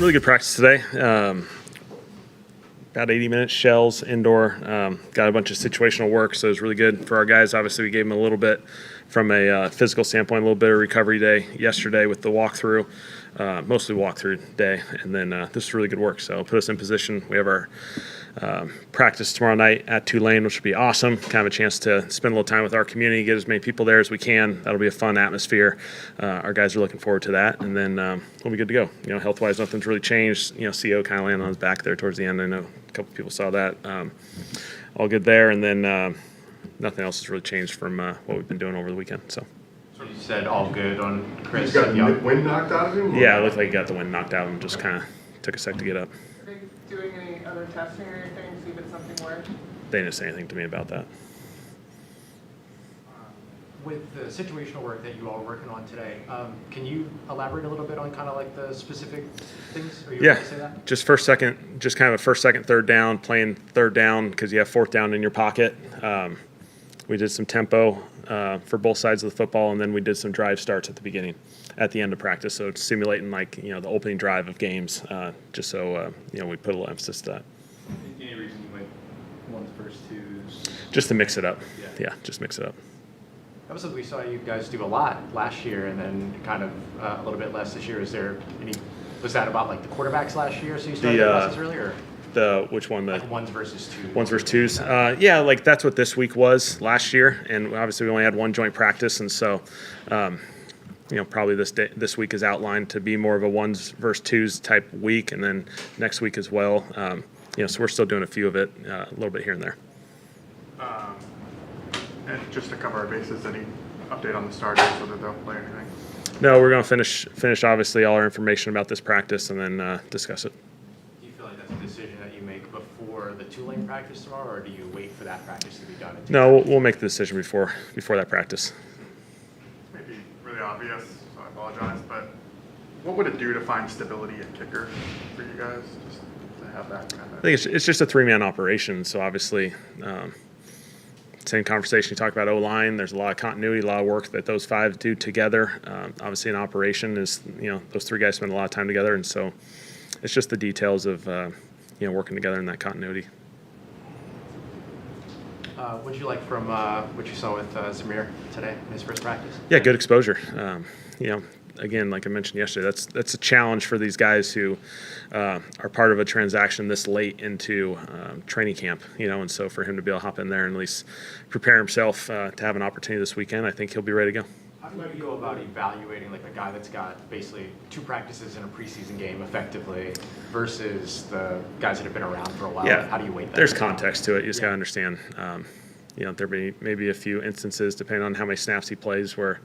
Really good practice today. About 80 minutes, shells, indoor. Got a bunch of situational work, so it was really good for our guys. Obviously, we gave them a little bit from a physical standpoint, a little bit of recovery day yesterday with the walkthrough, mostly walkthrough day, and then this is really good work. So put us in position. We have our practice tomorrow night at Tulane, which will be awesome. Kind of a chance to spend a little time with our community, get as many people there as we can. That'll be a fun atmosphere. Our guys are looking forward to that, and then we'll be good to go. You know, health-wise, nothing's really changed. You know, CO kind of landed on his back there towards the end. I know a couple people saw that. All good there, and then nothing else has really changed from what we've been doing over the weekend. So you said all good on Chris. He's got the wind knocked out of him? yeah, it looked like he got the wind knocked out of him. Just kind of took a sec to get up. Are they doing any other testing or anything to see if it's something worse? They didn't say anything to me about that. With the situational work that you all are working on today, can you elaborate a little bit on kind of like the specific things? Are you able to say that? Just first, second, just kind of a first, second, third down, playing third down because you have fourth down in your pocket. We did some tempo for both sides of the football, and then we did some drive starts at the beginning, at the end of practice. So it's simulating like, you know, the opening drive of games, just so, you know, we put a little emphasis to that. Any reason you went ones versus twos? Just to mix it up. Yeah, just mix it up. That was something we saw you guys do a lot last year, and then kind of a little bit less this year. Is there any? Was that about like the quarterbacks last year? So you started lessons earlier. Which one? The like ones versus twos. Ones versus twos. Yeah, like that's what this week was last year, and obviously we only had one joint practice, and so you know, probably this week is outlined to be more of a ones versus twos type week, and then next week as well. You know, so we're still doing a few of it, a little bit here and there. And just to cover our bases, any update on the starters, whether they'll play anything? No, we're going to finish obviously all our information about this practice and then discuss it. Do you feel like that's a decision that you make before the Tulane practice tomorrow, or do you wait for that practice to be done? No, we'll make the decision before that practice. Maybe really obvious, so I apologize, but what would it do to find stability at kicker for you guys, just to have that kind of? I think it's just a three-man operation, so obviously same conversation you talked about O-line. There's a lot of continuity, a lot of work that those five do together. Obviously, an operation is, you know, those three guys spend a lot of time together, and so it's just the details of you know, working together in that continuity. What did you like from what you saw with Zamir today in his first practice? Yeah, good exposure. You know, again, like I mentioned yesterday, that's a challenge for these guys who are part of a transaction this late into training camp. You know, and so for him to be able to hop in there and at least prepare himself to have an opportunity this weekend, I think he'll be ready to go. How do you go about evaluating like a guy that's got basically 2 practices in a preseason game effectively versus the guys that have been around for a while? Yeah, how do you weight that? There's context to it. You just got to understand. You know, there be maybe a few instances, depending on how many snaps he plays, where,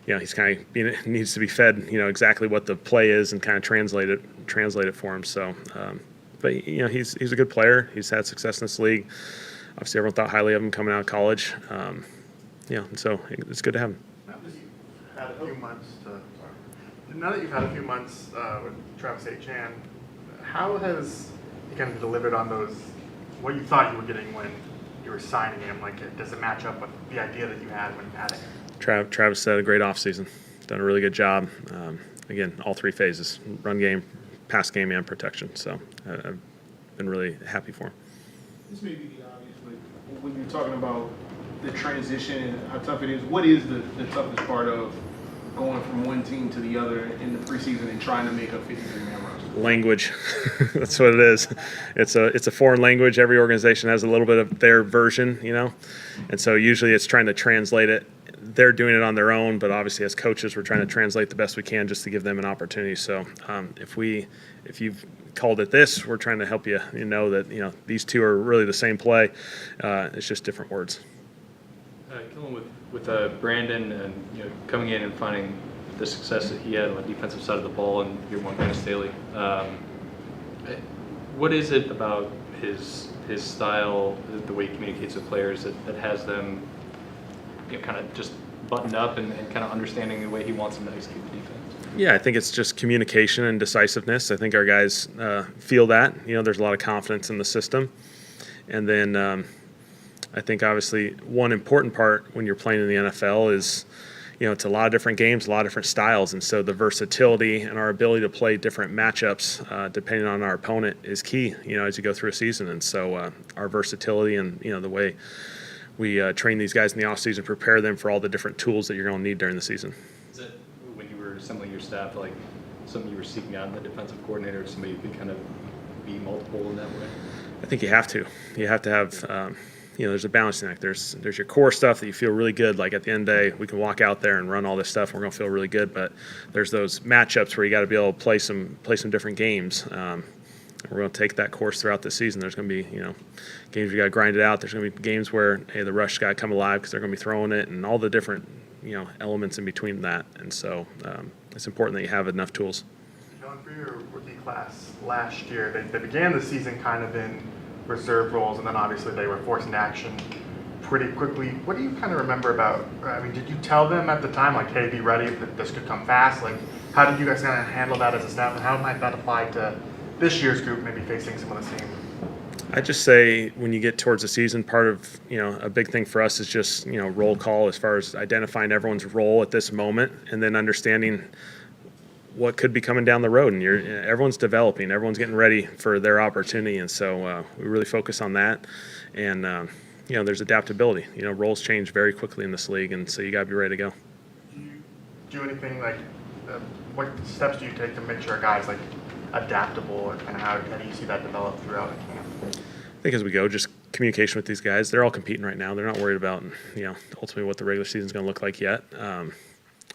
you know, he's kind of needs to be fed, you know, exactly what the play is and kind of translate it for him. So, but you know, he's a good player. He's had success in this league. Obviously, everyone thought highly of him coming out of college. You know, and so it's good to have him. Now that you've had a few months with Travis Achan, how has he kind of delivered on those, what you thought you were getting when you were signing him? Like, does it match up with the idea that you had when adding him? Travis had a great offseason. Done a really good job. Again, all 3 phases: run game, pass game, and protection. So I've been really happy for him. This may be the obvious, but when you're talking about the transition and how tough it is, what is the toughest part of going from one team to the other in the preseason and trying to make a 53-man roster? Language. That's what it is. It's a foreign language. Every organization has a little bit of their version, you know, and so usually it's trying to translate it. They're doing it on their own, but obviously as coaches, we're trying to translate the best we can just to give them an opportunity. So if you've called it this, we're trying to help you know that, you know, these two are really the same play. It's just different words. Kellen, with Brandon and, you know, coming in and finding the success that he had on the defensive side of the ball and year one kind of Staley, what is it about his style, the way he communicates with players that has them, you know, kind of just buttoned up and kind of understanding the way he wants them to execute the defense? Yeah, I think it's just communication and decisiveness. I think our guys feel that. You know, there's a lot of confidence in the system. And then I think obviously one important part when you're playing in the NFL is, it's a lot of different games, a lot of different styles, and so the versatility and our ability to play different matchups depending on our opponent is key, as you go through a season. And so our versatility and, the way we train these guys in the offseason, prepare them for all the different tools that you're going to need during the season. Is that when you were assembling your staff, like something you were seeking out in the defensive coordinator, somebody who could kind of be multiple in that way? I think you have to. You have to have, there's a balancing act. There's your core stuff that you feel really good. Like at the end of the day, we can walk out there and run all this stuff. And we're going to feel really good. But there's those matchups where you got to be able to play some different games. We're going to take that course throughout the season. There's going to be, games you got to grind it out. There's going to be games where, hey, the rush got to come alive because they're going to be throwing it and all the different, elements in between that. And so it's important that you have enough tools. Kellen, for your rookie class last year, they began the season kind of in reserve roles, and then obviously they were forced into action pretty quickly. What do you kind of remember about, did you tell them at the time, like, hey, be ready, that this could come fast? Like, how did you guys kind of handle that as a staff, and how might that apply to this year's group, maybe facing some of the same? I just say when you get towards the season, part of, a big thing for us is just, roll call as far as identifying everyone's role at this moment and then understanding what could be coming down the road. And everyone's developing, everyone's getting ready for their opportunity. And so we really focus on that. And, there's adaptability. Roles change very quickly in this league. And so you got to be ready to go. Do you do anything like, what steps do you take to make sure a guy's like adaptable, or kind of how do you see that develop throughout a camp? I think as we go, just communication with these guys. They're all competing right now. They're not worried about, ultimately what the regular season is going to look like yet.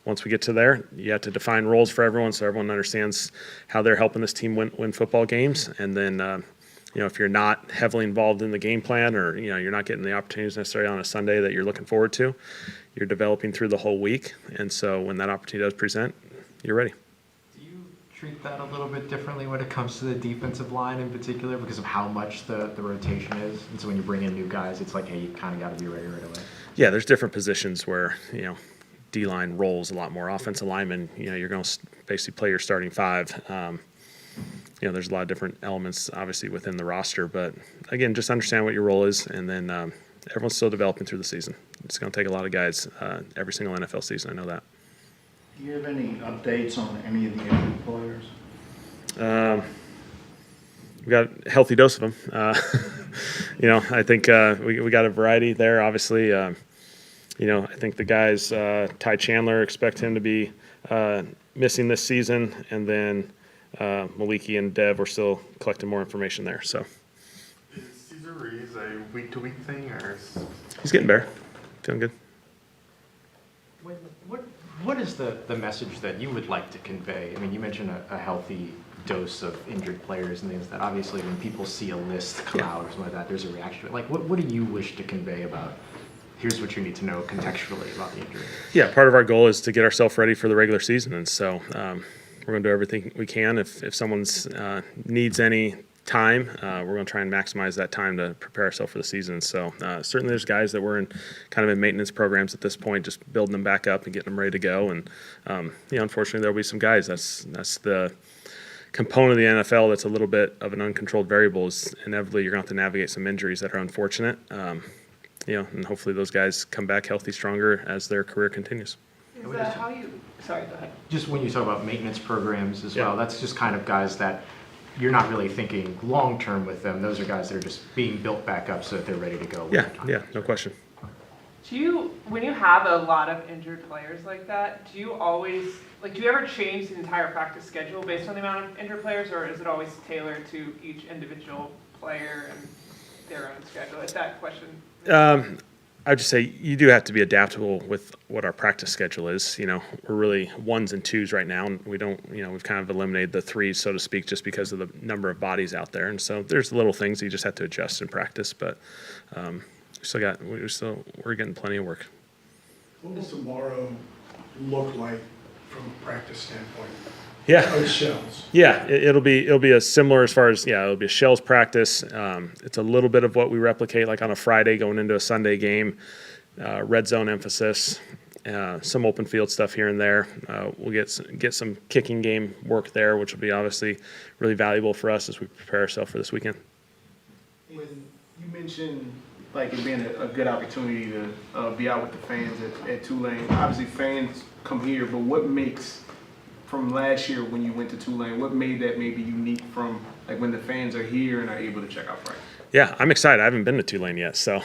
Once we get to there, you have to define roles for everyone so everyone understands how they're helping this team win football games. And then, if you're not heavily involved in the game plan, or, you're not getting the opportunities necessarily on a Sunday that you're looking forward to, you're developing through the whole week. And so when that opportunity does present, you're ready. Do you treat that a little bit differently when it comes to the defensive line in particular because of how much the rotation is? And so when you bring in new guys, it's like, hey, you kind of got to be ready right away. Yeah, there's different positions where, D-line rolls a lot more. Offensive linemen, you're going to basically play your starting five. There's a lot of different elements, obviously, within the roster. But, again, just understand what your role is, and then everyone's still developing through the season. It's going to take a lot of guys every single NFL season. I know that. Do you have any updates on any of the injured players? We got a healthy dose of them. I think we got a variety there, obviously. I think the guys, Ty Chandler, expect him to be missing this season, and then Maliki and Dev, we're still collecting more information there. So Is Cesar Ruiz a week-to-week thing, or he's getting better, feeling good. What is the message that you would like to convey? I mean, you mentioned a healthy dose of injured players and things that obviously when people see a list come out or something like that, there's a reaction to it. Like, what do you wish to convey about here's what you need to know contextually about the injury? Yeah, part of our goal is to get ourselves ready for the regular season, and so we're going to do everything we can. If someone's needs any time, we're going to try and maximize that time to prepare ourselves for the season. So certainly there's guys that we're in kind of in maintenance programs at this point, just building them back up and getting them ready to go. And unfortunately there'll be some guys. That's the component of the NFL that's a little bit of an uncontrolled variable. Is inevitably you're going to have to navigate some injuries that are unfortunate. And hopefully those guys come back healthy, stronger as their career continues. Is that how you, sorry, go ahead. Just when you talk about maintenance programs as Yeah. well, that's just kind of guys that you're not really thinking long-term with them. Those are guys that are just being built back up so that they're ready to go. when Yeah, the time yeah, comes. no question. Do you, when you have a lot of injured players like that, do you always, do you ever change the entire practice schedule based on the amount of injured players, or is it always tailored to each individual player and their own schedule? Is that question? I'd just say you do have to be adaptable with what our practice schedule is. We're really ones and twos right now, and we don't, we've kind of eliminated the threes, so to speak, just because of the number of bodies out there. And so there's little things you just have to adjust in practice, but we're getting plenty of work. What will tomorrow look like from a practice standpoint? Yeah. Those shells. Yeah, it'll be a similar as far as, it'll be a shells practice. It's a little bit of what we replicate like on a Friday going into a Sunday game, red zone emphasis, some open field stuff here and there. We'll get some kicking game work there, which will be obviously really valuable for us as we prepare ourselves for this weekend. When you mentioned like it being a good opportunity to be out with the fans at Tulane. Obviously, fans come here, but what makes from last year when you went to Tulane, what made that maybe unique from like when the fans are here and are able to check out practice? Yeah, I'm excited. I haven't been to Tulane yet, so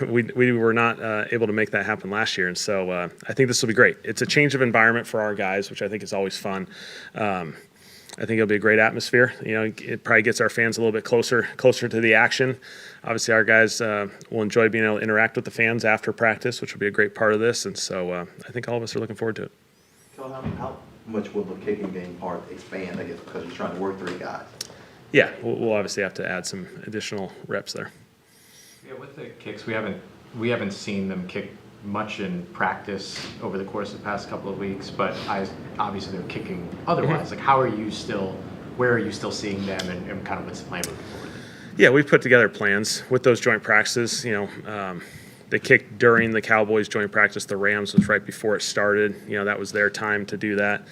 we were not able to make that happen last year, and so I think this will be great. It's a change of environment for our guys, which I think is always fun. I think it'll be a great atmosphere. You know, it probably gets our fans a little bit closer to the action. Obviously, our guys will enjoy being able to interact with the fans after practice, which will be a great part of this, and so I think all of us are looking forward to it. Kellen, how much will the kicking game part expand, I guess, because you're trying to work 3 guys? Yeah, we'll obviously have to add some additional reps there. Yeah, with the kicks, we haven't seen them kick much in practice over the course of the past couple of weeks, but obviously they're kicking otherwise. Like, where are you still seeing them, and kind of what's the plan moving forward? Yeah, we've put together plans with those joint practices. You know, they kicked during the Cowboys joint practice. The Rams was right before it started. You know, that was their time to do that.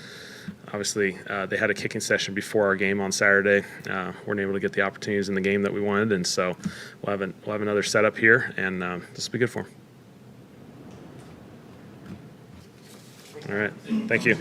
Obviously, they had a kicking session before our game on Saturday. Weren't able to get the opportunities in the game that we wanted, and so we'll have another setup here, and this will be good for them. All right, thank you.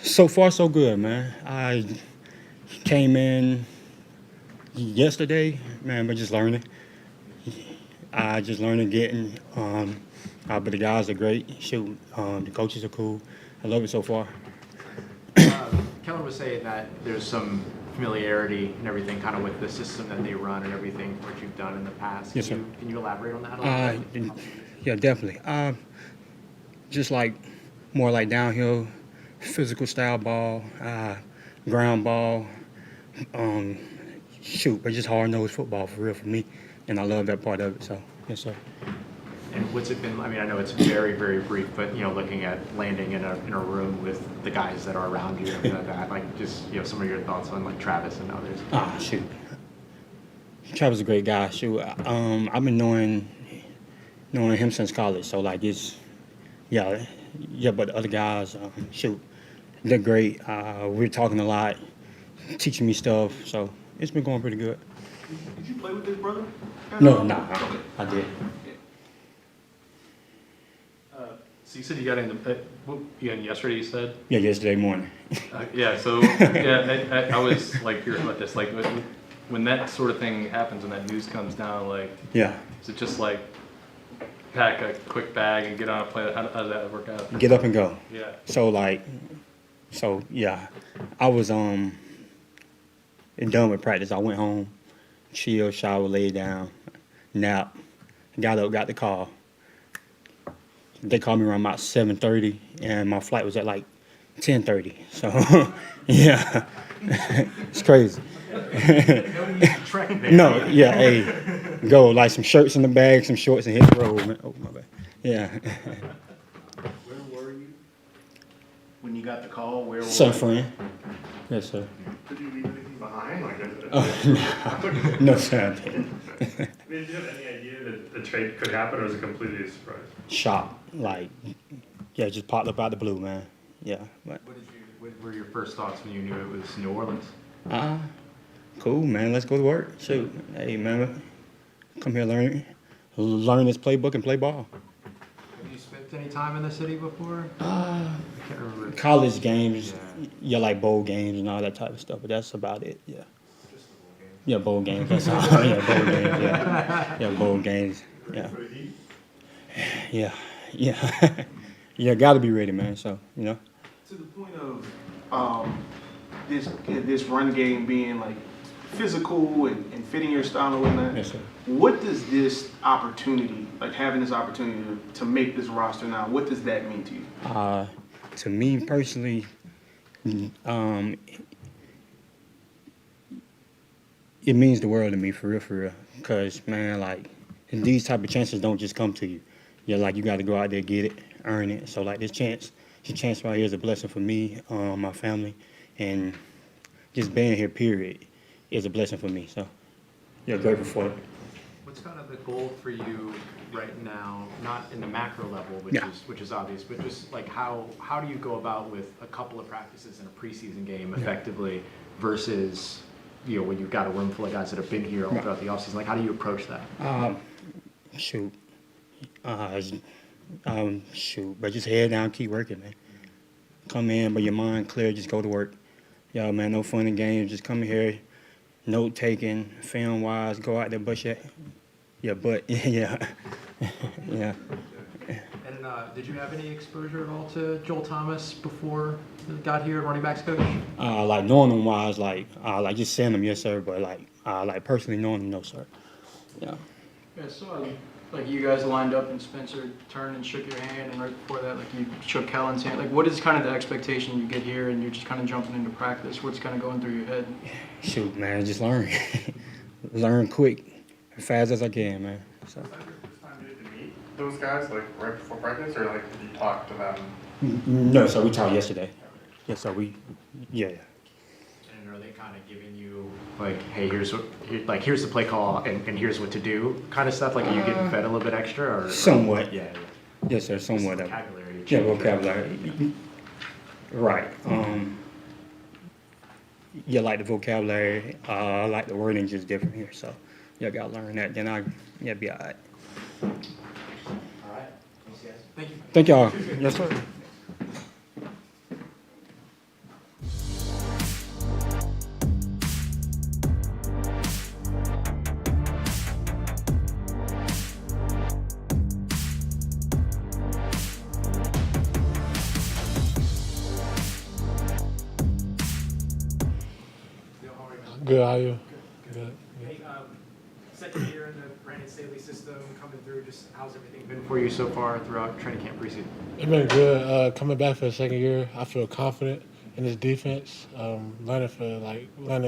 So far, so good, man. I came in yesterday, man, but just learning. I just learning, getting. But the guys are great. Shoot, the coaches are cool. I love it so far. Kellen was saying that there's some familiarity and everything kind of with the system that they run and everything, what you've done in the past. Yes, sir. Can you elaborate on that a little bit? Yeah, definitely. Just like more like downhill, physical style ball, ground ball. But just hard-nosed football for real for me, and I love that part of it. So, yes, sir. And what's it been? I mean, I know it's very, very brief, but looking at landing in a room with the guys that are around you and everything like that, like just some of your thoughts on like Travis and others. Shoot. Trevor's a great guy. Shoot, I've been knowing him since college. So like it's yeah. But the other guys, shoot, they're great. We're talking a lot, teaching me stuff. So it's been going pretty good. Did you play with his brother? No, I did. So you said you got in yesterday, you said? Yeah, yesterday morning. I was like curious about this. Like when that sort of thing happens, when that news comes down, like, Yeah, is it just like pack a quick bag and get on a plane? How does that work out? get up and go. Yeah. So yeah, I was done with practice. I went home, chilled, showered, laid down, nap, got up, got the call. They called me around about 7:30, and my flight was at like 10:30. So yeah, it's crazy. No, yeah, hey, go like some shirts in the bag, some shorts, and hit the road, man. Oh my bad. Yeah. Where were you when you got the call? Where were San you? Fran. Yes, sir. Did you leave anything behind? Like, Oh, no, sir. I didn't. Did you have any idea that the trade could happen, or was it completely a surprise? Shock, like, yeah, just popped up out the blue, man. Yeah, but What were your first thoughts when you knew it was New Orleans? cool, man. Let's go to work. Shoot, hey, man, come here, learn this playbook and play ball. Have you spent any time in the city before? I can't remember. College games, yeah, like bowl games and all that type of stuff, but that's about it. Yeah. Yeah, bowl games. That's all. Yeah, bowl games. Yeah, bowl games. Yeah. Yeah. Yeah, got to be ready, man. So To the point of this run game being like physical and fitting your style and whatnot. Yes, sir. What does this opportunity, like having this opportunity to make this roster now, what does that mean to you? To me personally, it means the world to me, for real. Cause man, like these type of chances don't just come to you. Yeah, like you got to go out there, get it, earn it. So like this chance right here is a blessing for me, my family, and just being here, period, is a blessing for me. So yeah, grateful for it. What's kind of the goal for you right now, not in the macro level, which is obvious, but just like how do you go about with a couple of practices in a preseason game effectively versus when you've got a room full of guys that have been here all throughout the offseason? Like, how do you approach that? Shoot, but just head down, keep working, man. Come in, but your mind clear, just go to work. Yo, man, no fun and games. Just come here, note taking, film wise, go out there, bust your butt. Yeah. Yeah. And did you have any exposure at all to Joel Thomas before you got here, running backs coach? Like knowing him wise, like just saying him, yes sir, but like personally knowing him, no sir. Yeah. Yeah, so like you guys lined up and Spencer turned and shook your hand, and right before that, like you shook Kellen's hand. Like, what is kind of the expectation you get here and you're just kind of jumping into practice? What's kind of going through your head? Shoot, man, just learn. Learn quick, as fast as I can, man. So. Was that your first time you to meet those guys, like right before practice, or like did you talk to them? No, so we talked yesterday. Yes, so yeah. And are they kind of giving you like, hey, here's the play call and here's what to do kind of stuff? Like, are you getting fed a little bit extra or? Somewhat. Yeah. Yes, sir, somewhat. Vocabulary. Yeah, vocabulary. Right. Yeah, like the vocabulary, like the wording just different here. So, yeah, gotta learn that. Then be all right. All right. Thanks, guys. Thank you. Thank y'all. Yes, sir. Good, how are you? Good. Hey, second year in the Brandon Staley system coming through, just how's everything been for you so far throughout training camp preseason? It's been good. Coming back for the second year, I feel confident in this defense. Learning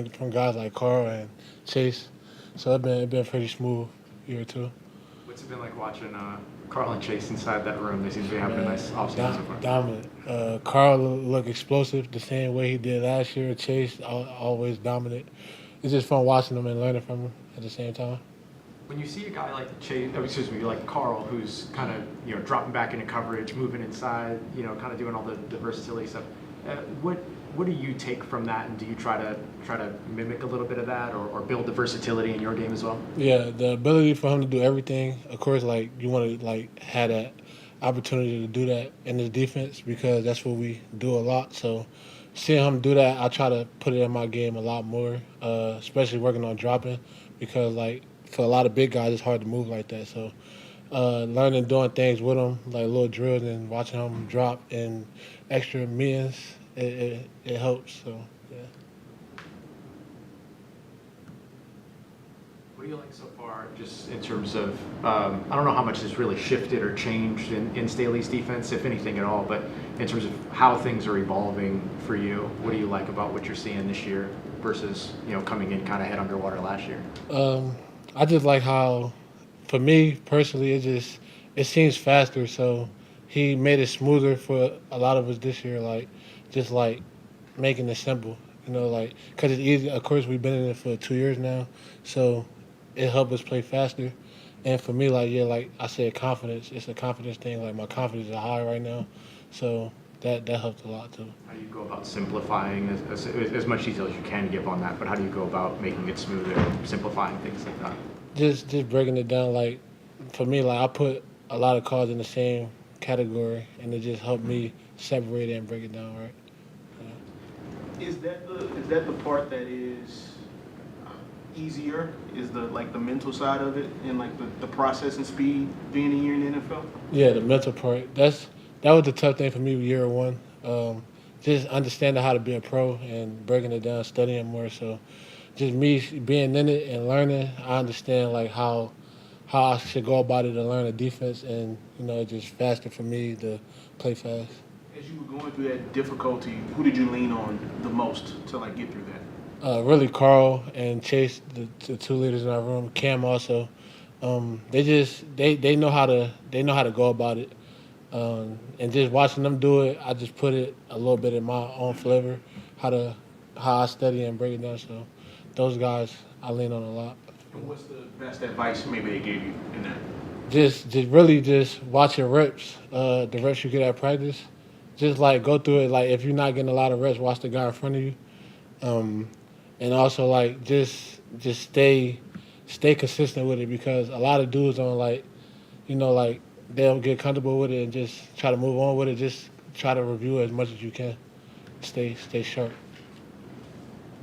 from guys like Carl and Chase. So it's been a pretty smooth year too. What's it been like watching Carl and Chase inside that room? They seem to be having a nice offseason so far. Dominant. Carl looked explosive the same way he did last year. Chase always dominant. It's just fun watching them and learning from them. at the same time. When you see a guy like like Carl, who's kind of dropping back into coverage, moving inside, kind of doing all the versatility stuff, what do you take from that, and do you try to mimic a little bit of that, or build the versatility in your game as well? Yeah, the ability for him to do everything. Of course, like you want to like have that opportunity to do that in his defense because that's what we do a lot. So seeing him do that, I try to put it in my game a lot more, especially working on dropping because like for a lot of big guys, it's hard to move like that. So learning doing things with him, like little drills and watching him drop in extra meetings, it helps. So yeah. What do you like so far, just in terms of, I don't know how much has really shifted or changed in Staley's defense, if anything at all, but in terms of how things are evolving for you, what do you like about what you're seeing this year versus, coming in kind of head underwater last year? I just like how, for me personally, it seems faster. So he made it smoother for a lot of us this year, just making it simple, because it's easy. Of course, we've been in it for 2 years now, so it helped us play faster. And for me, like I said, confidence. It's a confidence thing. Like my confidence is high right now, so that helped a lot too. How do you go about simplifying as much detail as you can give on that? But how do you go about making it smoother, simplifying things like that? Just breaking it down. Like for me, like I put a lot of cards in the same category, and it just helped me separate it and break it down right. Is that the part that is easier? Is the mental side of it and like the processing speed being a year in the NFL? Yeah, the mental part. That was the tough thing for me year one. Just understanding how to be a pro and breaking it down, studying more. So just me being in it and learning, I understand like how I should go about it and learn the defense, and it's just faster for me to play fast. As you were going through that difficulty, who did you lean on the most to like get through that? Really, Carl and Chase, the two leaders in our room. Cam also. They know how to go about it, and just watching them do it, I just put it a little bit in my own flavor, how I study and break it down. So those guys I lean on a lot. And what's the best advice maybe they gave you in that? Just watching reps, the reps you get at practice. Just like go through it. Like if you're not getting a lot of reps, watch the guy in front of you, and also like just stay consistent with it because a lot of dudes don't like they'll get comfortable with it and just try to move on with it. Just try to review it as much as you can. Stay sharp.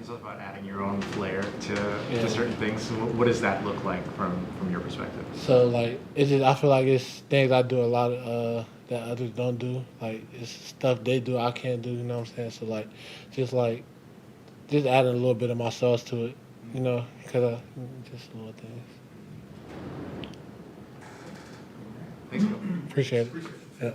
It's all about adding your own flair to certain things. So what does that look like from your perspective? So like I feel like it's things I do a lot of that others don't do. Like it's stuff they do I can't do. You know what I'm saying? So just adding a little bit of my sauce to it. Because just little things. Thanks, Bill. Appreciate it. Yeah.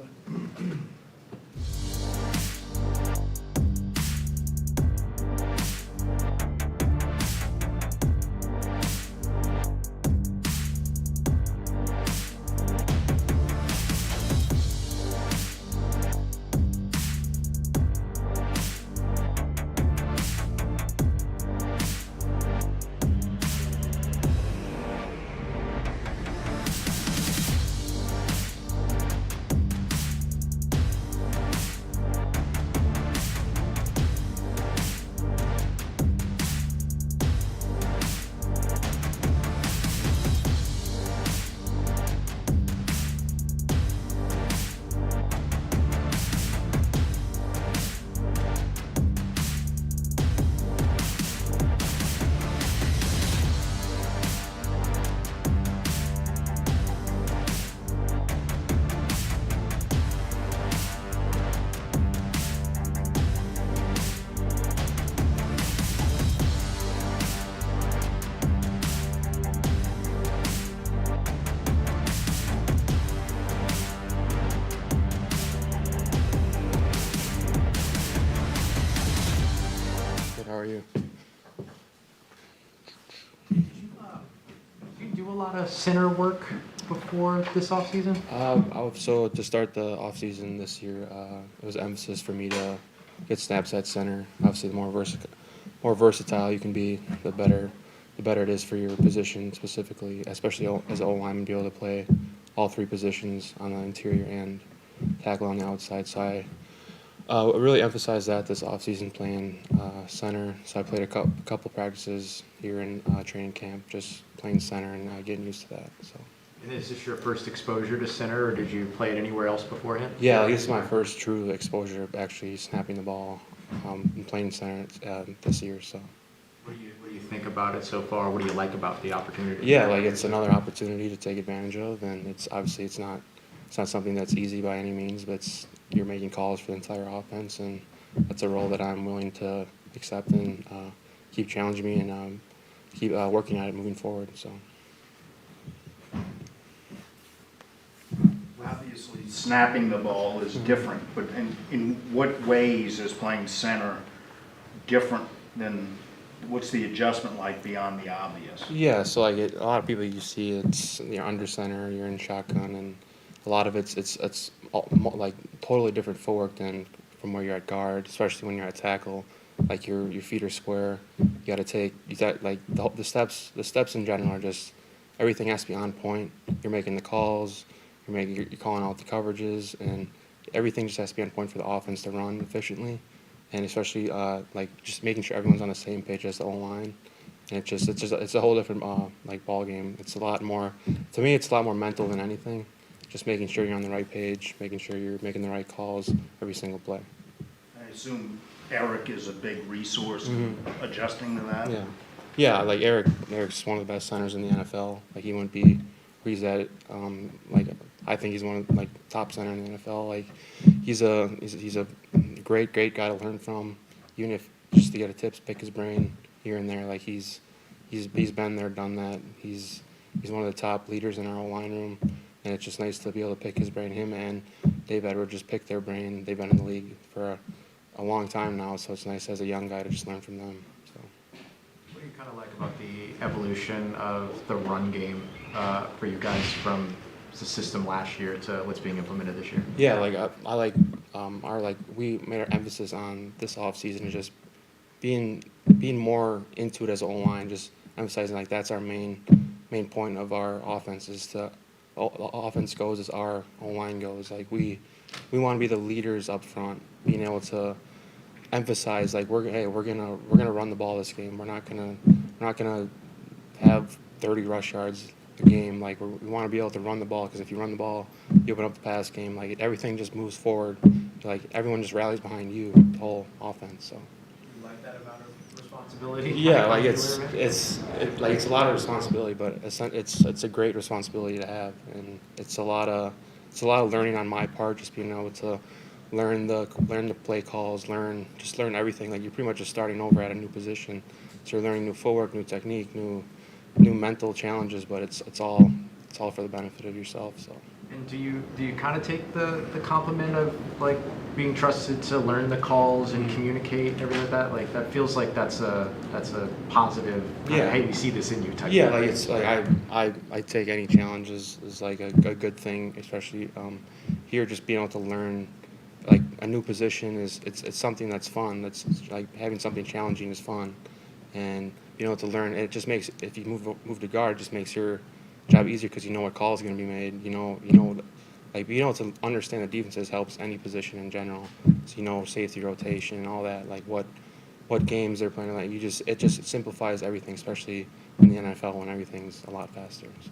How are you? Did you do a lot of center work before this offseason? So to start the offseason this year, it was emphasis for me to get snaps at center. Obviously, the more versatile you can be, the better the better it is for your position specifically, especially as an O-lineman, be able to play all three positions on the interior and tackle on the outside. So I really emphasized that this offseason playing center. So I played a couple practices here in training camp, just playing center and getting used to that. So. And is this your first exposure to center, or did you play it anywhere else beforehand? Yeah, this is my first true exposure of actually snapping the ball and playing center this year. So. What do you think about it so far? What do you like about the opportunity? Yeah, like it's another opportunity to take advantage of, and it's obviously it's not something that's easy by any means, but you're making calls for the entire offense, and that's a role that I'm willing to accept and keep challenging me and keep working at it moving forward. So. Obviously, snapping the ball is different, but in what ways is playing center different than, what's the adjustment like beyond the obvious? Yeah, so like a lot of people you see, it's you're under center, you're in shotgun, and a lot of it's like totally different footwork than from where you're at guard, especially when you're at tackle. Like your feet are square, you got like the steps in general are just, everything has to be on point. You're making the calls. You're calling out the coverages, and everything just has to be on point for the offense to run efficiently, and especially like just making sure everyone's on the same page as the O-line. And it's a whole different like ball game. It's a lot more, to me, it's a lot more mental than anything. Just making sure you're on the right page, making sure you're making the right calls every single play. I assume Eric is a big resource in adjusting to that? Yeah, like Eric's one of the best centers in the NFL. Like he wouldn't be where he's at. Like I think he's one of like top center in the NFL. Like he's a great guy to learn from. Even if just to get a tips, pick his brain here and there. Like he's been there, done that. He's one of the top leaders in our O-line room, and it's just nice to be able to pick his brain. Him and Dave Edwards just pick their brain. They've been in the league for a long time now, so it's nice as a young guy to just learn from them. So. What do you kind of like about the evolution of the run game for you guys from the system last year to what's being implemented this year? Yeah, like I like we made our emphasis on this offseason just being more into it as an O-line, just emphasizing like that's our main point of our offense is to offense goes as our O-line goes. Like we want to be the leaders up front, being able to emphasize like we're gonna run the ball this game. We're not gonna have 30 rush yards a game. Like we want to be able to run the ball, because if you run the ball, you open up the pass game. Like everything just moves forward. Like everyone just rallies behind you, the whole offense. So. You like that amount of responsibility? Yeah, like it's a lot of responsibility, but it's a great responsibility to have, and it's a lot of learning on my part, just being able to learn the play calls, learn everything. Like you're pretty much just starting over at a new position, so you're learning new footwork, new technique, new mental challenges, but it's all for the benefit of yourself. So. And do you kind of take the compliment of like being trusted to learn the calls and communicate and everything like that? Like that feels like that's a positive. Yeah. Hey, we see this in you type. Yeah, thing. like it's like I take any challenges as like a good thing, especially here, just being able to learn like a new position it's something that's fun. That's like having something challenging is fun, and being able to learn it just makes, if you move to guard, just makes your job easier, because you know what call is going to be made. You know, like being able to understand the defenses helps any position in general. So you know safety rotation and all that, like what games they're playing. Like it just simplifies everything, especially in the NFL when everything's a lot faster. So.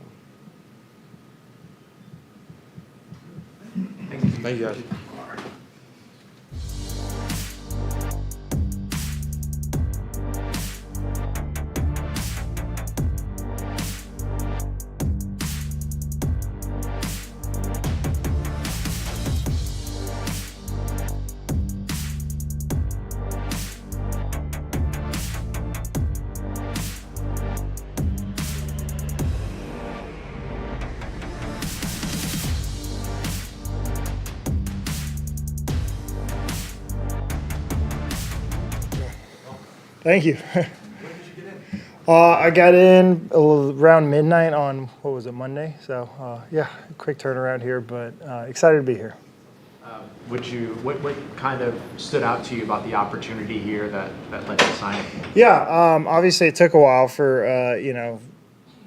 Thank you guys. Thank you. I got in around midnight on, what was it, Monday? So, yeah, quick turnaround here, but excited to be here. What kind of stood out to you about the opportunity here that led to signing? Yeah, obviously it took a while for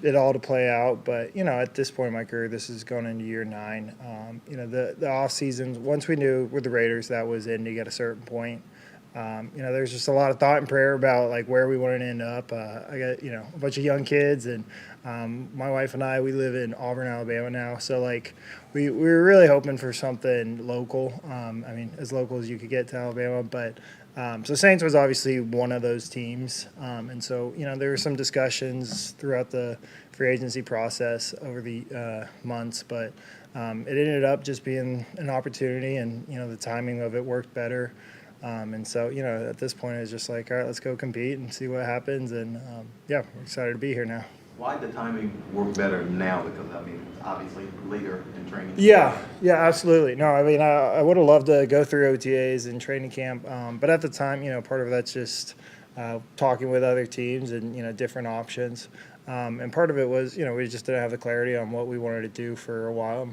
it all to play out, but at this point in my career, this is going into year 9. The off seasons, once we knew with the Raiders that was ending at a certain point, there's just a lot of thought and prayer about like where we wanted to end up. I got a bunch of young kids, and my wife and we live in Auburn, Alabama now, so like we were really hoping for something local. As local as you could get to Alabama, but. So Saints was obviously one of those teams, and so there were some discussions throughout the free agency process over the months, but it ended up just being an opportunity, and the timing of it worked better, and so at this point it's just like, all right, let's go compete and see what happens, and we're excited to be here now. Why did the timing work better now? Because obviously later in training. Yeah, absolutely. No, I would have loved to go through OTAs and training camp, but at the time, part of that's just talking with other teams and different options, and part of it was we just didn't have the clarity on what we wanted to do for a while.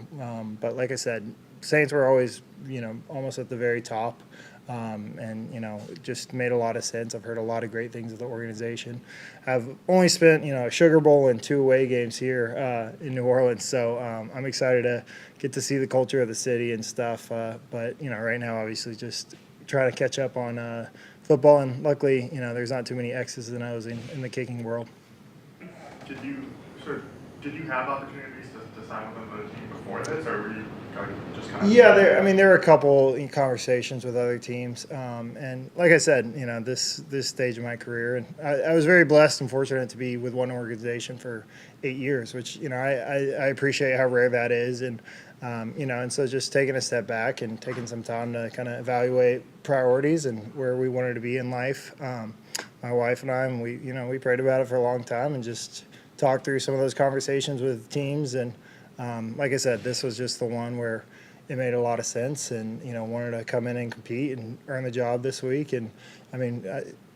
But like I said, Saints were always almost at the very top. And it just made a lot of sense. I've heard a lot of great things of the organization. I've only spent a Sugar Bowl and 2 away games here in New Orleans, so I'm excited to get to see the culture of the city and stuff. But right now, obviously, just trying to catch up on football, and luckily, there's not too many X's and O's in the kicking world. Did you have opportunities to sign with another team before this, or were you just kind of? Yeah, there were a couple conversations with other teams, and like I said, this stage of my career, and I was very blessed and fortunate to be with one organization for 8 years, which I appreciate how rare that is, and and so just taking a step back and taking some time to kind of evaluate priorities and where we wanted to be in life. My wife and we prayed about it for a long time and just talked through some of those conversations with teams, and like I said, this was just the one where it made a lot of sense, and wanted to come in and compete and earn the job this week. And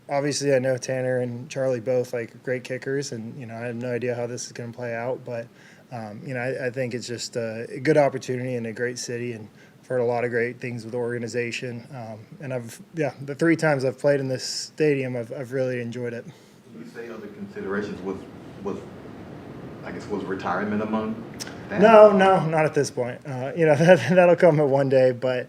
obviously I know Tanner and Charlie both like great kickers, and I have no idea how this is going to play out, but I think it's just a good opportunity in a great city, and I've heard a lot of great things with the organization, and the 3 times I've played in this stadium, I've really enjoyed it. You say other considerations was retirement among that? No, not at this point. That'll come at one day, but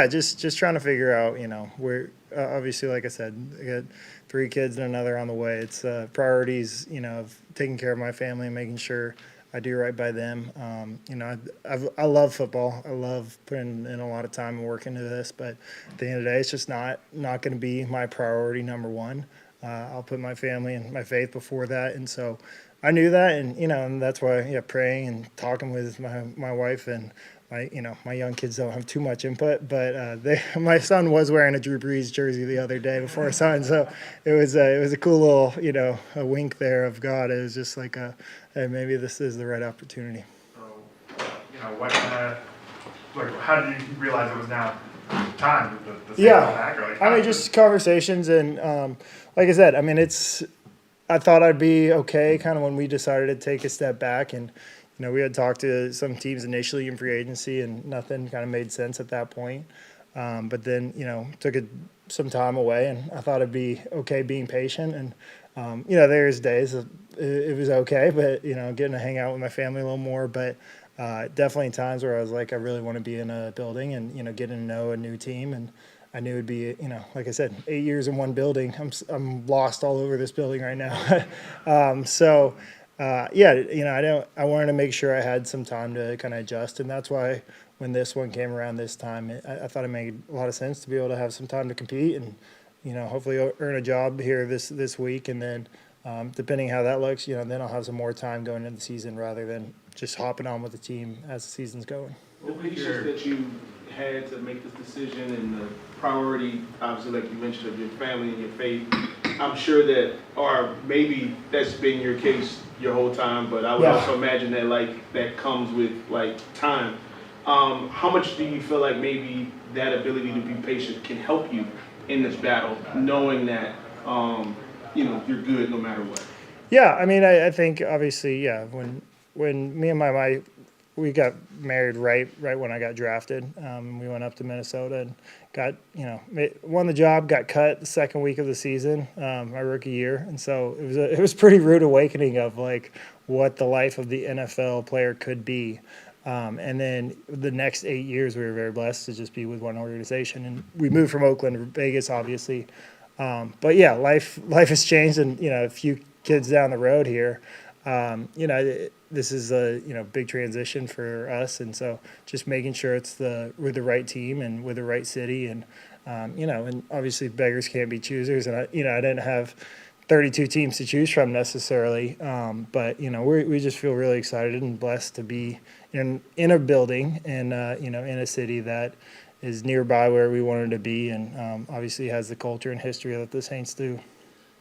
just trying to figure out, where obviously, like I said, I got 3 kids and another on the way. It's priorities, of taking care of my family and making sure I do right by them. I love football. I love putting in a lot of time and work into this, but at the end of the day, it's just not going to be my priority number one. I'll put my family and my faith before that, and so I knew that, and and that's why praying and talking with my wife and my young kids don't have too much input, but my son was wearing a Drew Brees jersey the other day before his son, so it was a cool little a wink there of God. It was just like hey, maybe this is the right opportunity. So how did you realize it was now time to say Yeah, back, just conversations, and like I said, I thought I'd be okay kind of when we decided to take a step back, and we had talked to some teams initially in free agency, and nothing kind of made sense at that point. But then took some time away, and I thought I'd be okay being patient, and there's days it was okay, but getting to hang out with my family a little more, but definitely times where I was like, I really want to be in a building and getting to know a new team, and I knew it'd be, like I said, 8 years in one building. I'm lost all over this building right now. I wanted to make sure I had some time to kind of adjust, and that's why when this one came around this time, I thought it made a lot of sense to be able to have some time to compete and, hopefully earn a job here this week, and then depending how that looks, then I'll have some more time going into the season rather than just hopping on with the team as the season's going. The patience that you had to make this decision, and the priority, obviously, like you mentioned, of your family and your faith, I'm sure that, or maybe that's been your case your whole time, but I would also imagine that that comes with time. How much do you feel like maybe that ability to be patient can help you in this battle, knowing that you're good no matter what? Yeah, I think obviously, when me and my we got married right when I got drafted. We went up to Minnesota and got, won the job, got cut the second week of the season, my rookie year. And so it was pretty rude awakening of like what the life of the NFL player could be. And then the next 8 years, we were very blessed to just be with one organization. And we moved from Oakland to Vegas, obviously. But yeah, life has changed, and a few kids down the road here. This is a big transition for us, and so just making sure it's with the right team and with the right city, and and obviously beggars can't be choosers, and I didn't have 32 teams to choose from necessarily, but we just feel really excited and blessed to be in a building and in a city that is nearby where we wanted to be, and obviously has the culture and history that the Saints do.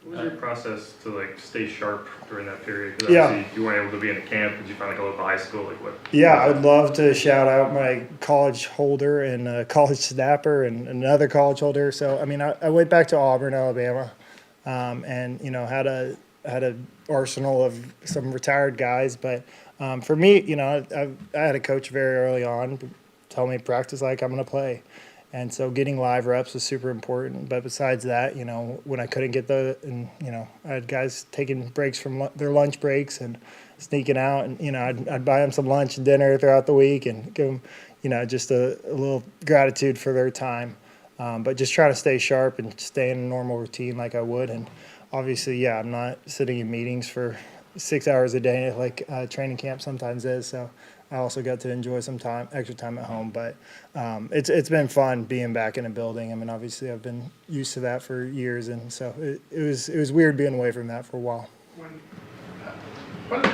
What was your process to like stay sharp during that period? Because Yeah. obviously you weren't able to be in a camp. Did you find like a local high school? Like what? Yeah, I'd love to shout out my college holder and college snapper and another college holder. So, I mean, I went back to Auburn, Alabama, and, had a arsenal of some retired guys. But for me, I had a coach very early on tell me practice like I'm going to play. And so getting live reps was super important. But besides that, when I couldn't get I had guys taking breaks from their lunch breaks and sneaking out, and, I'd buy them some lunch and dinner throughout the week and give them, just a little gratitude for their time. But just trying to stay sharp and stay in a normal routine like I would. And obviously, yeah, I'm not sitting in meetings for 6 hours a day like training camp sometimes is. So I also got to enjoy some extra time at home. But it's been fun being back in a building. I mean, obviously, I've been used to that for years, and so it was weird being away from that for a while. What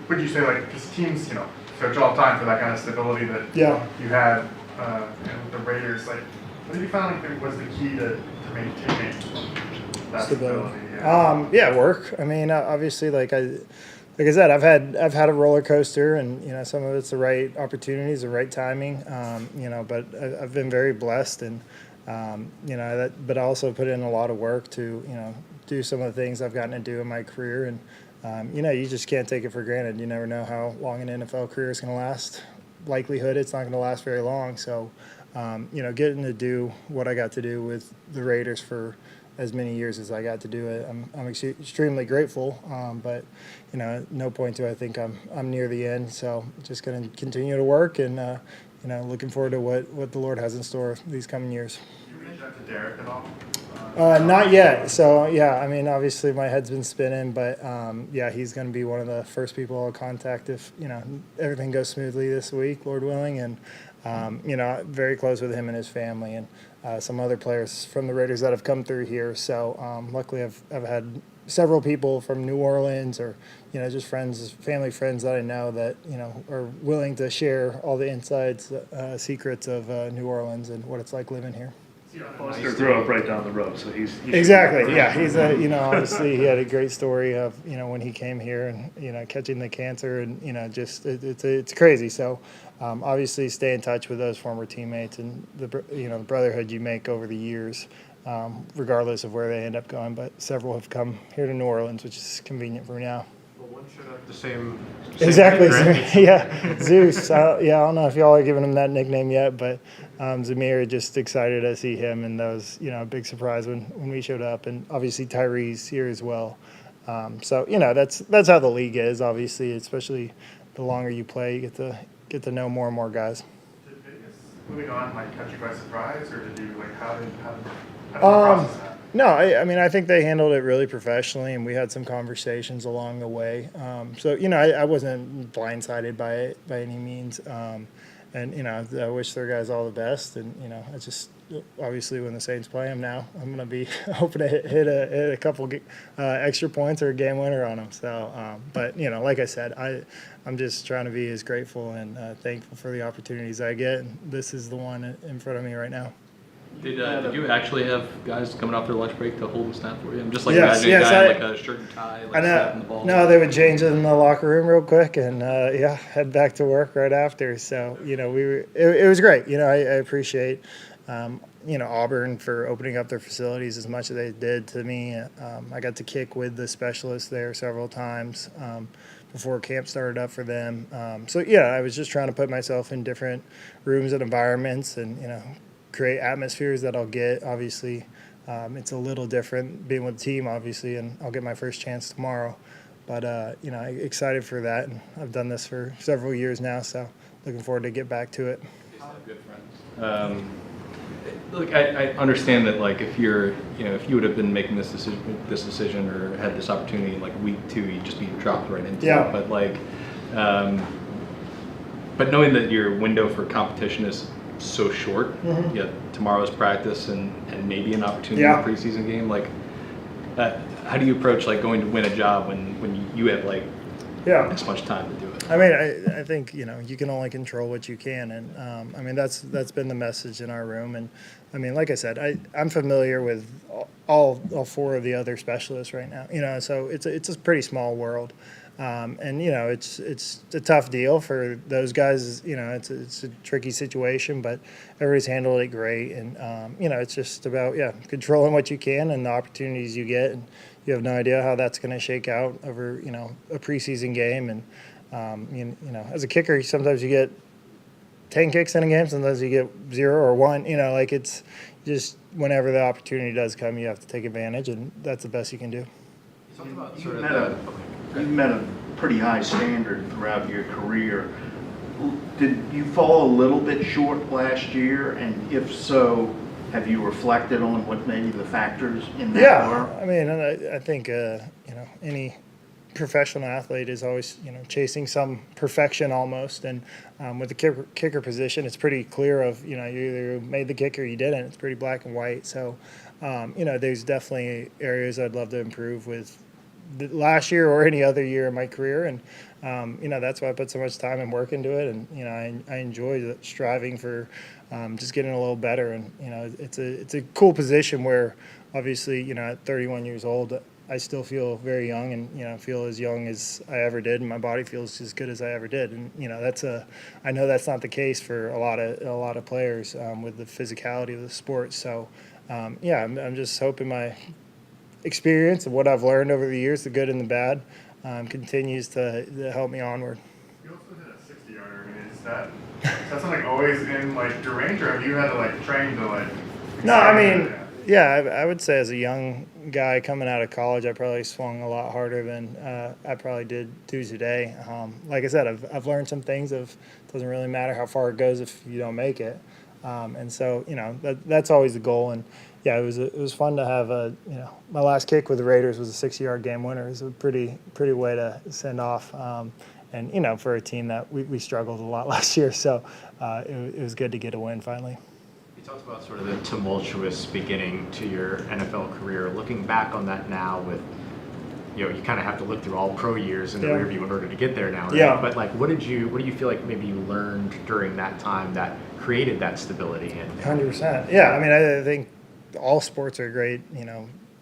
would you say, like, because teams, search all the time for that kind of stability that you had with the Raiders, like, what did you find like was the key to maintaining that stability? Yeah, work. I mean, obviously, like I said, I've had a roller coaster, and some of it's the right opportunities, the right timing. But I've been very blessed, and but I also put in a lot of work to do some of the things I've gotten to do in my career, and you just can't take it for granted. You never know how long an NFL career is going to last. Likelihood it's not going to last very long. So, getting to do what I got to do with the Raiders for as many years as I got to do it, I'm extremely grateful. But at no point do I think I'm near the end. So just going to continue to work, and looking forward to what the Lord has in store these coming years. Did you reach out to Derek at all? Not yet. So yeah, I mean, obviously my head's been spinning, but yeah, he's going to be one of the first people I'll contact if everything goes smoothly this week, Lord willing, and very close with him and his family, and some other players from the Raiders that have come through here. So luckily, I've had several people from New Orleans, or just family friends that I know that are willing to share all the insides, secrets of New Orleans and what it's like living here. Foster grew up right down the road, so he's Exactly. Yeah, he's obviously he had a great story of when he came here and catching the cancer, and just it's crazy. So obviously stay in touch with those former teammates and the brotherhood you make over the years, regardless of where they end up going. But several have come here to New Orleans, which is convenient for me now. Well, one should have the same Exactly. name, right? Yeah, Zeus. I don't know if y'all are giving him that nickname yet, but Zamir, just excited to see him, and that was a big surprise when we showed up, and obviously Tyree's here as well. So that's how the league is. Obviously, especially the longer you play, you get to know more and more guys. Did Vegas moving on catch you by surprise, or did you how did you process that? No, I mean, I think they handled it really professionally, and we had some conversations along the way. So, I wasn't blindsided by it by any means. And, I wish their guys all the best. And, I just, obviously, when the Saints play them now, I'm going to be hoping to hit a couple extra points or a game winner on them. So, but, like I said, I'm just trying to be as grateful and thankful for the opportunities I get. And this is the one in front of me right now. Did you actually have guys coming off their lunch break to hold the snap for you? I'm just Yes, imagining a guy in I- a shirt and tie, I snapping the know. ball. No, they would change it in the locker room real quick, and head back to work right after. So it was great. I appreciate Auburn for opening up their facilities as much as they did to me. I got to kick with the specialists there several times. before camp started up for them. So yeah, I was just trying to put myself in different rooms and environments, and create atmospheres that I'll get. Obviously, it's a little different being with the team, obviously, and I'll get my first chance tomorrow. But excited for that, and I've done this for several years now, so looking forward to get back to it. Good friends. Look, I understand that, like, if you're, if you would have been making this decision or had this opportunity in like week 2, you'd just be dropped right into it. But like, but knowing that your window for competition is so short, yet tomorrow's practice and maybe an opportunity in a preseason game, like, how do you approach like going to win a job when you have like this much time to do it? I mean, I think you can only control what you can, and I mean that's been the message in our room. And I mean, like I said, I'm familiar with all 4 of the other specialists right now. So it's a pretty small world, and it's a tough deal for those guys. It's a tricky situation, but everybody's handled it great, and it's just about controlling what you can and the opportunities you get, and you have no idea how that's going to shake out over a preseason game. And as a kicker, sometimes you get 10 kicks in a game, sometimes you get 0 or 1. Like, it's just whenever the opportunity does come, you have to take advantage, and that's the best you can do. You've met a pretty high standard throughout your career. Did you fall a little bit short last year? And if so, have you reflected on what maybe the factors in that were? I mean, I think any professional athlete is always chasing some perfection almost, and with the kicker position, it's pretty clear of you either made the kick or you didn't. It's pretty black and white. So there's definitely areas I'd love to improve with last year or any other year in my career, and that's why I put so much time and work into it, and I enjoy striving for just getting a little better. And it's a cool position where obviously at 31 years old, I still feel very young, and feel as young as I ever did, and my body feels as good as I ever did. And I know that's not the case for a lot of players with the physicality of the sport. So I'm just hoping my experience and what I've learned over the years, the good and the bad, continues to help me onward. You also hit a 60-yarder. I mean, is that something always in like your range, or have you had to like train to like? No, I mean. Yeah, I would say as a young guy coming out of college, I probably swung a lot harder than I probably do today. Like I said, I've learned some things. It doesn't really matter how far it goes if you don't make it, and so that's always the goal. And yeah, it was fun to have my last kick with the Raiders was a 60-yard game winner. It was a pretty way to send off, and for a team that we struggled a lot last year, so it was good to get a win finally. You talked about sort of the tumultuous beginning to your NFL career. Looking back on that now, with you kind of have to look through all pro years in the rearview in order to get there now. Right? Yeah. But like, what do you feel like maybe you learned during that time that created that stability? 100%. Yeah, I mean, I think all sports are great.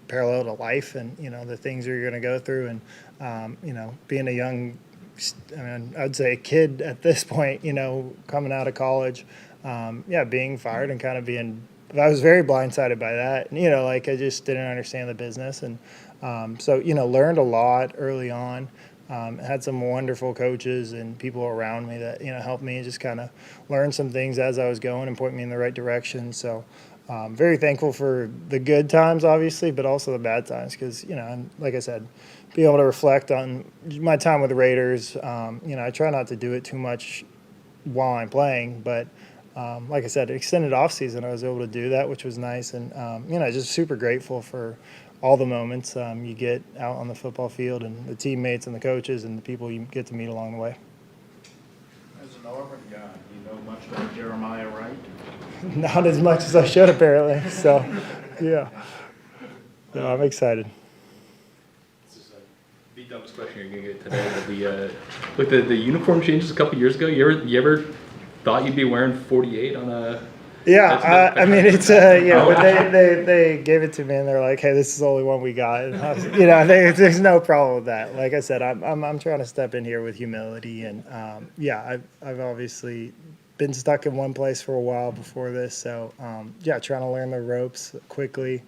Parallel to life, and the things you're going to go through, and being a young, I'd say a kid at this point. Coming out of college. Being fired and kind of I was very blindsided by that. And, I just didn't understand the business. And so, learned a lot early on. Had some wonderful coaches and people around me that, helped me just kind of learn some things as I was going and point me in the right direction. So very thankful for the good times, obviously, but also the bad times because, like I said, being able to reflect on my time with the Raiders, I try not to do it too much while I'm playing, but like I said, extended off season, I was able to do that, which was nice. And, just super grateful for all the moments you get out on the football field and the teammates and the coaches and the people you get to meet along the way. As an Auburn guy, do you know much about Jeremiah Wright? Not as much as I should, apparently. So, yeah. No, I'm excited. This is the dumbest question you're going to get today. But the uniform changes a couple years ago. You ever thought you'd be wearing 48 on a? Yeah, I mean it's when they gave it to me and they're like, hey, this is the only one we got. And I was, there's no problem with that. Like I said, I'm trying to step in here with humility, and I've obviously been stuck in one place for a while before this, so trying to learn the ropes quickly.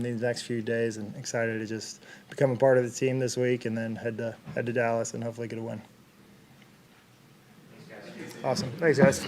these next few days, and excited to just become a part of the team this week and then head to Dallas and hopefully get a win. Awesome. Thanks, guys.